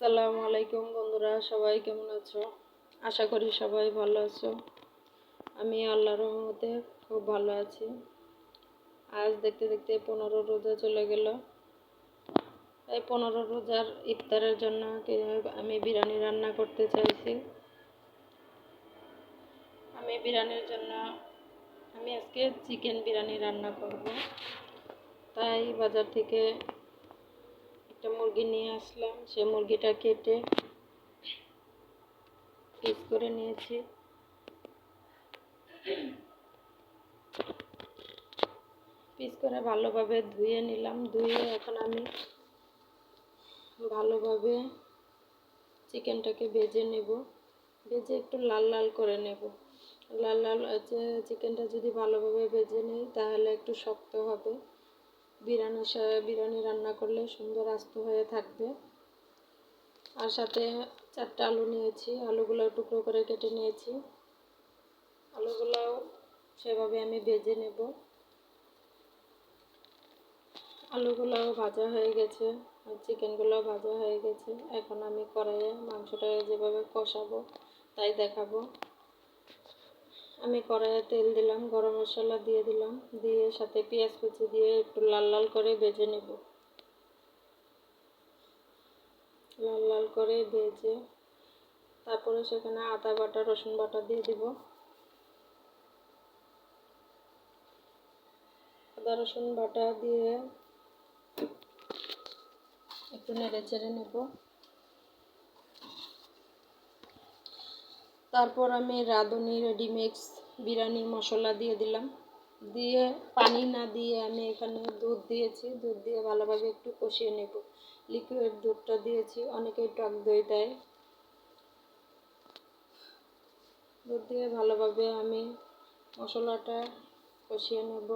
আসসালামু আলাইকুম বন্ধুরা, সবাই কেমন আছো? আশা করি সবাই ভালো আছো। আমি আল্লাহর রহমতে খুব ভালো আছি। আজ দেখতে দেখতে 15 রোজা চলে গেল। এই 15 রোজার ইফতারের জন্য আমি বিরিয়ানি রান্না করতে চাইছি। বিরিয়ানির জন্য আমি আজকে চিকেন বিরিয়ানি রান্না করব। তাই বাজার থেকে একটা মুরগি নিয়ে আসলাম। সেই মুরগিটা কেটে পিস করে নিয়েছি। পিস করে ভালোভাবে ধুয়ে নিলাম। ধুয়ে এখন আমি ভালোভাবে চিকেনটাকে ভেজে নেব। ভেজে একটু লাল লাল করে নেব। লাল লাল চিকেনটা যদি ভালোভাবে ভেজে নিই তাহলে একটু শক্ত হবে। বিরিয়ানি রান্না করলে সুন্দর আস্ত হয়ে থাকবে। আর সাথে 4টা আলু নিয়েছি। আলুগুলো টুকরো করে কেটে নিয়েছি। আলুগুলোও সেভাবে আমি ভেজে নেব। আলুগুলোও ভাজা হয়ে গেছে আর চিকেনগুলোও ভাজা হয়ে গেছে। এখন আমি কড়াইয়ে মাংসটা যেভাবে কষাবো তাই দেখাবো। আমি কড়াইয়ে তেল দিলাম, গরম মশলা দিয়ে দিলাম, দিয়ে সাথে পেঁয়াজ কুচি দিয়ে একটু লাল লাল করে ভেজে নেব। লাল লাল করে ভেজে তারপরে সেখানে আদা বাটা রসুন বাটা দিয়ে দিব। আদা রসুন বাটা দিয়ে একটু নেড়ে চেড়ে নেব। তারপর আমি রাঁধুনি রেডিমিক্স বিরিয়ানি মশলা দিয়ে দিলাম। দিয়ে পানি না দিয়ে আমি এখানে দুধ দিয়েছি। দুধ দিয়ে ভালোভাবে একটু কষিয়ে নেব। লিকুইড দুধটা দিয়েছি, অনেকেই টক দই দেয়। দুধ দিয়ে ভালোভাবে আমি মশলাটা কষিয়ে নেব।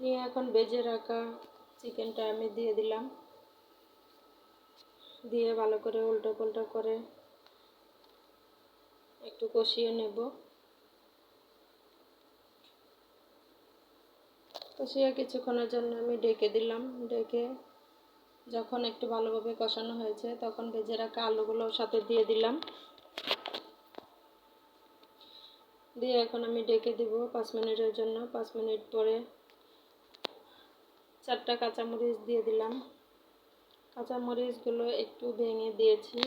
নিয়ে এখন ভেজে রাখা চিকেনটা আমি দিয়ে দিলাম। দিয়ে ভালো করে উল্টো পাল্টা করে একটু কষিয়ে নেব। কষিয়ে কিছুক্ষণের জন্য আমি ঢেকে দিলাম। ঢেকে যখন একটু ভালোভাবে কষানো হয়েছে তখন ভেজে রাখা আলুগুলোর সাথে দিয়ে দিলাম। দিয়ে এখন আমি ঢেকে দিব 5 মিনিটের জন্য। 5 মিনিট পরে 4টা কাঁচামরিচ দিয়ে দিলাম। কাঁচামরিচগুলো একটু ভেঙে দিয়েছি।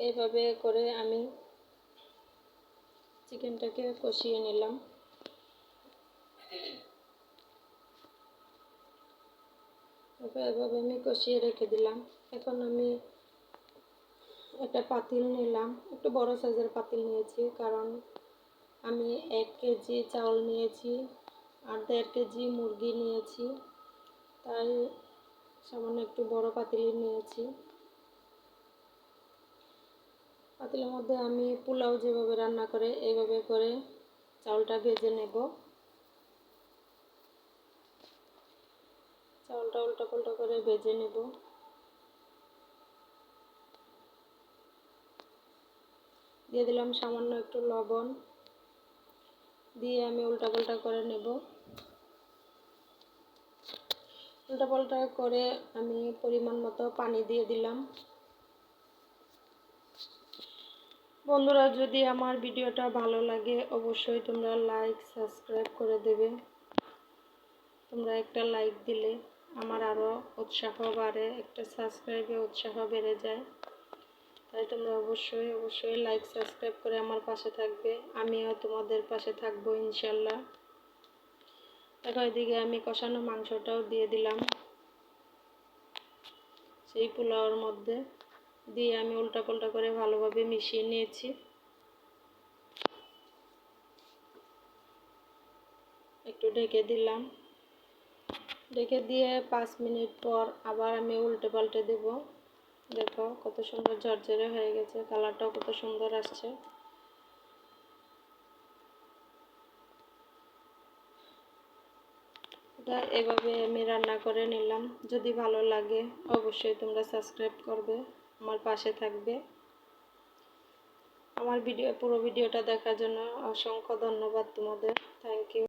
এইভাবে করে আমি চিকেনটাকে কষিয়ে নিলাম। এভাবে আমি কষিয়ে রেখে দিলাম। এখন আমি একটা পাতিল নিলাম, একটু বড় সাইজের পাতিল নিয়েছি, কারণ আমি 1 কেজি চাউল নিয়েছি আর 1.5 কেজি মুরগি নিয়েছি, তাই সামান্য একটু বড় পাতিল নিয়েছি। পাতিলের মধ্যে আমি পোলাও যেভাবে রান্না করে এইভাবে করে চাউলটা ভেজে নেব। চাউলটা উল্টো পাল্টা করে ভেজে নেব। দিয়ে দিলাম সামান্য একটু লবণ, দিয়ে আমি উল্টা পাল্টা করে নেব। উল্টা পাল্টা করে আমি পরিমাণ মতো পানি দিয়ে দিলাম। বন্ধুরা, যদি আমার ভিডিওটা ভালো লাগে অবশ্যই তোমরা লাইক সাবস্ক্রাইব করে দেবে। তোমরা একটা লাইক দিলে আমার আরও উৎসাহ বাড়ে, একটা সাবস্ক্রাইবে উৎসাহ বেড়ে যায়। তাই তোমরা অবশ্যই লাইক সাবস্ক্রাইব করে আমার পাশে থাকবে। আমিও তোমাদের পাশে থাকবো ইনশাল্লাহ। দেখো, এদিকে আমি কষানো মাংসটাও দিয়ে দিলাম সেই পোলাওর মধ্যে। দিয়ে আমি উল্টা পাল্টা করে ভালোভাবে মিশিয়ে নিয়েছি। একটু ঢেকে দিলাম। ঢেকে দিয়ে 5 মিনিট পর আবার আমি উল্টে পাল্টে দেব। দেখো কত সুন্দর ঝরঝরে হয়ে গেছে, কালারটাও কত সুন্দর আসছে। এটা এভাবে আমি রান্না করে নিলাম। যদি ভালো লাগে অবশ্যই তোমরা সাবস্ক্রাইব করবে, আমার পাশে থাকবে। আমার পুরো ভিডিওটা দেখার জন্য অসংখ্য ধন্যবাদ তোমাদের। Thank you.